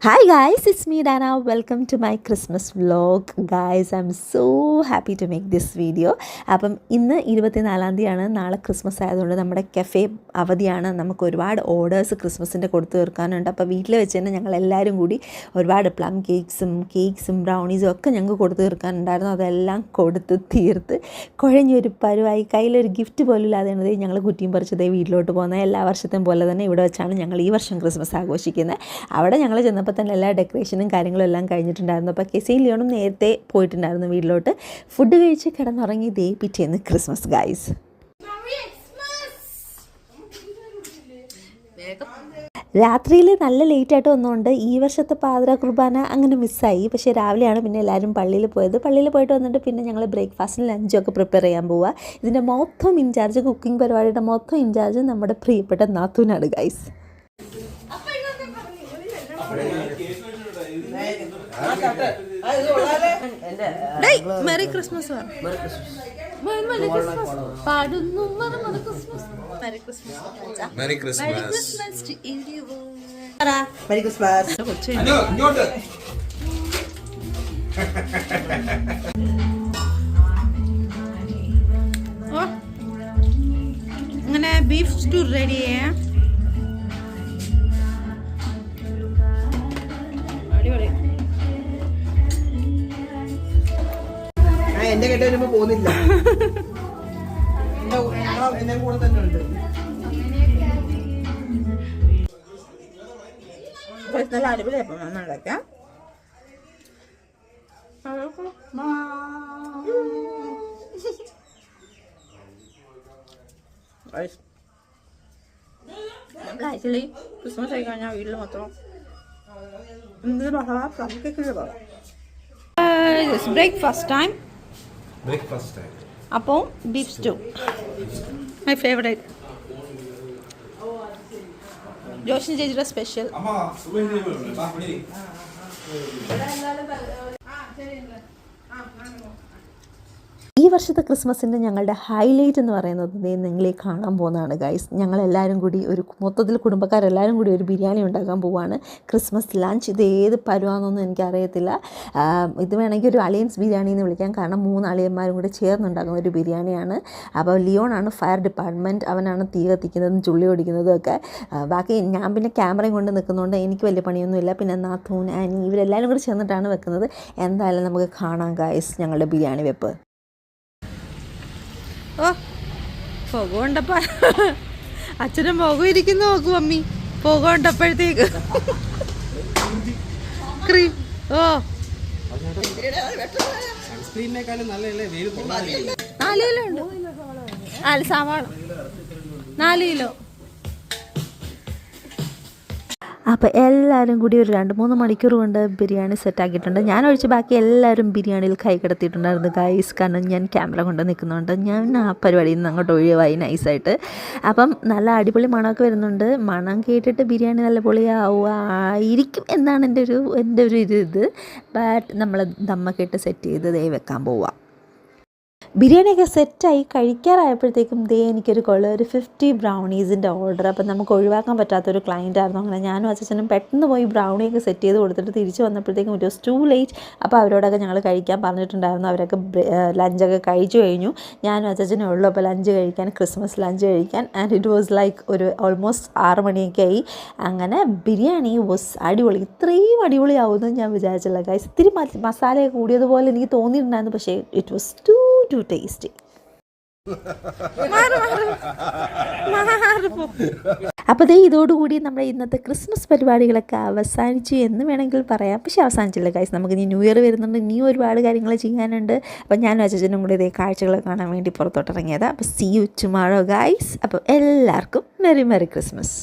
Hi guys, it's me Dana. Welcome to my Christmas vlog. Guys, I'm so happy to make this video. അപ്പം ഇന്ന് 24-ാം തീയതിയാണ്. നാളെ Christmas ആയതുകൊണ്ട് നമ്മുടെ cafe അവധിയാണ്. നമുക്ക് ഒരുപാട് ഓർഡേഴ്സ് ക്രിസ്മസിൻ്റെ കൊടുത്തു തീർക്കാനുണ്ട്. അപ്പോൾ വീട്ടിൽ വെച്ച് തന്നെ ഞങ്ങൾ എല്ലാവരും കൂടി ഒരുപാട് പ്ലം കേക്ക്സും ബ്രൗണീസും ഒക്കെ ഞങ്ങൾക്ക് കൊടുത്തു തീർക്കാനുണ്ടായിരുന്നു. അതെല്ലാം കൊടുത്ത് തീർത്ത് കുഴഞ്ഞൊരു പരുവായി കയ്യിലൊരു ഗിഫ്റ്റ് പോലും ഇല്ലാതെയാണ് ഞങ്ങൾ കുറ്റിയും പറിച്ചതേ വീട്ടിലോട്ട് പോകുന്നത്. എല്ലാ വർഷത്തെയും പോലെ തന്നെ ഇവിടെ വെച്ചാണ് ഞങ്ങൾ ഈ വർഷം ക്രിസ്മസ് ആഘോഷിക്കുന്നത്. അവിടെ ഞങ്ങൾ ചെന്നപ്പോൾ തന്നെ എല്ലാ ഡെക്കറേഷനും കാര്യങ്ങളും എല്ലാം കഴിഞ്ഞിട്ടുണ്ടായിരുന്നു. അപ്പോൾ കെസിയും ലിയോണും നേരത്തെ പോയിട്ടുണ്ടായിരുന്നു വീട്ടിലോട്ട്. ഫുഡ് കഴിച്ച് കിടന്നുറങ്ങി ദേ പിറ്റേന്ന് ക്രിസ്മസ് ഗൈസ്. രാത്രിയിൽ നല്ല ലേറ്റായിട്ട് വന്നുകൊണ്ട് ഈ വർഷത്തെ പാതിര കുർബാന അങ്ങനെ മിസ്സായി. പക്ഷേ രാവിലെയാണ് പിന്നെ എല്ലാവരും പള്ളിയിൽ പോയത്. പള്ളിയിൽ പോയിട്ട് വന്നിട്ട് പിന്നെ ഞങ്ങൾ ബ്രേക്ക്ഫാസ്റ്റിന് ലഞ്ചൊക്കെ പ്രിപ്പയർ ചെയ്യാൻ പോവുക. ഇതിൻ്റെ മൊത്തം ഇൻചാർജ്, കുക്കിംഗ് പരിപാടിയുടെ മൊത്തം ഇൻചാർജ് നമ്മുടെ പ്രിയപ്പെട്ട നാത്തൂനാണ് ഗൈസ്. മെറി ക്രിസ്മസ് അങ്ങനെ ബീഫ് സ്റ്റൂ റെഡി ചെയ്യാ. എന്റെ കേട്ട് വരുമ്പോ പോകുന്നില്ല, എന്റെ കൂടെ തന്നെ ഉണ്ട്. നല്ല അടിപൊളിയപ്പം ഉണ്ടാക്കാം. ആക്ച്വലി ക്രിസ്മസ് ആയി കഴിഞ്ഞാൽ വീട്ടിൽ മൊത്തം ബ്രേക്ക്ഫാസ്റ്റ് ടൈം. അപ്പോൾ ബീഫ് സ്റ്റൂ മൈ ഫേവറേറ്റ്. ജോഷിന് ചേച്ചിയുടെ സ്പെഷ്യൽ. ഈ വർഷത്തെ ക്രിസ്മസിൻ്റെ ഞങ്ങളുടെ ഹൈലൈറ്റ് എന്ന് പറയുന്നത് നിങ്ങളെ കാണാൻ പോകുന്നതാണ് ഗൈസ്. ഞങ്ങളെല്ലാവരും കൂടി മൊത്തത്തിൽ കുടുംബക്കാരെല്ലാവരും കൂടി ഒരു ബിരിയാണി ഉണ്ടാക്കാൻ പോവുകയാണ്. Christmas lunch. ഇത് ഏത് പരുവാന്നൊന്നും എനിക്കറിയത്തില്ല. ഇത് വേണമെങ്കിൽ ഒരു അലയൻസ് ബിരിയാണി എന്ന് വിളിക്കാം. കാരണം 3 അളിയന്മാരും കൂടി ചേർന്നുണ്ടാക്കുന്ന ഒരു ബിരിയാണിയാണ്. അപ്പോൾ ലിയോണാണ് ഫയർ ഡിപ്പാർട്ട്മെൻറ്റ്. അവനാണ് തീ കത്തിക്കുന്നതും ചുള്ളി ഓടിക്കുന്നതും ഒക്കെ. ബാക്കി ഞാൻ പിന്നെ ക്യാമറയും കൊണ്ട് നിൽക്കുന്നതുകൊണ്ട് എനിക്ക് വലിയ പണിയൊന്നുമില്ല. പിന്നെ നാത്തൂൻ, ആനി ഇവരെല്ലാവരും കൂടി ചേർന്നിട്ടാണ് വെക്കുന്നത്. എന്തായാലും നമുക്ക് കാണാം ഗൈസ് ഞങ്ങളുടെ ബിരിയാണി വെപ്പ്. ഓ പുക കൊണ്ടപ്പ അച്ഛനും പുക ഇരിക്കുന്നു. നോക്കൂ അമ്മി, പുക കൊണ്ടപ്പോഴത്തേക്ക് ക്രീം. ഓ 4 കിലോ ഉണ്ട്. 4 സവാള 4 കിലോ. അപ്പോൾ എല്ലാവരും കൂടി ഒരു 2-3 മണിക്കൂർ കൊണ്ട് ബിരിയാണി സെറ്റാക്കിയിട്ടുണ്ട്. ഞാൻ ഒഴിച്ച് ബാക്കി എല്ലാവരും ബിരിയാണിയിൽ കൈ കിടത്തിയിട്ടുണ്ടായിരുന്നു ഗൈസ്. കാരണം ഞാൻ ക്യാമറ കൊണ്ട് നിൽക്കുന്നുണ്ട്. ഞാൻ ആ പരിപാടിയിൽ നിന്ന് അങ്ങോട്ട് ഒഴിവായി നൈസായിട്ട്. അപ്പം നല്ല അടിപൊളി മണമൊക്കെ വരുന്നുണ്ട്. മണം കേട്ടിട്ട് ബിരിയാണി നല്ല പൊളിയാവുമായിരിക്കും എന്നാണ് എൻ്റെ ഒരു ഇത്. ബട്ട് നമ്മൾ ദമ്മൊക്കെ ഇട്ട് സെറ്റ് ചെയ്ത് ദേ വെക്കാൻ പോവുക. ബിരിയാണിയൊക്കെ സെറ്റായി കഴിക്കാറായപ്പോഴത്തേക്കും എനിക്കൊരു 50 ബ്രൗണീസിൻ്റെ ഓർഡർ. അപ്പം നമുക്ക് ഒഴിവാക്കാൻ പറ്റാത്തൊരു ക്ലയൻ്റ് ആയിരുന്നു. അങ്ങനെ ഞാനും അച്ഛനും പെട്ടെന്ന് പോയി ബ്രൗണിയൊക്കെ സെറ്റ് ചെയ്ത് കൊടുത്തിട്ട് തിരിച്ച് വന്നപ്പോഴത്തേക്കും ഇറ്റ് വാസ് ടു ലേറ്റ്. അപ്പോൾ അവരോടൊക്കെ ഞങ്ങൾ കഴിക്കാൻ പറഞ്ഞിട്ടുണ്ടായിരുന്നു. അവരൊക്കെ ലഞ്ചൊക്കെ കഴിച്ചു കഴിഞ്ഞു. ഞാനും അച്ഛനും ഉള്ളൂ അപ്പോൾ ലഞ്ച് കഴിക്കാൻ, ക്രിസ്മസ് ലഞ്ച് കഴിക്കാൻ. ആൻഡ് ഇറ്റ് വാസ് ലൈക്ക് ഒരു ഓൾമോസ്റ്റ് 6 മണിയൊക്കെ ആയി. അങ്ങനെ ബിരിയാണി വാസ് അടിപൊളി. ഇത്രയും അടിപൊളിയാവുമെന്ന് ഞാൻ വിചാരിച്ചില്ല ഗൈസ്. ഇത്തിരി മസാലയൊക്കെ കൂടിയതുപോലെ എനിക്ക് തോന്നിയിട്ടുണ്ടായിരുന്നു. പക്ഷേ ഇറ്റ് വാസ് ടു ടേസ്റ്റി. അപ്പോൾ ഇതോടുകൂടി നമ്മുടെ ഇന്നത്തെ ക്രിസ്മസ് പരിപാടികളൊക്കെ അവസാനിച്ചു എന്ന് വേണമെങ്കിൽ പറയാം. പക്ഷേ അവസാനിച്ചില്ല ഗൈസ്. നമുക്ക് ഇനി ന്യൂ ഇയർ വരുന്നുണ്ട്. ഇനിയും ഒരുപാട് കാര്യങ്ങൾ ചെയ്യാനുണ്ട്. അപ്പോൾ ഞാനും അച്ഛനും കൂടി ഇതേ കാഴ്ചകൾ കാണാൻ വേണ്ടി പുറത്തോട്ട് ഇറങ്ങിയത്. അപ്പോൾ സീ യു ടുമോറോ ഗൈസ്. അപ്പോൾ എല്ലാവർക്കും മെറി ക്രിസ്മസ്.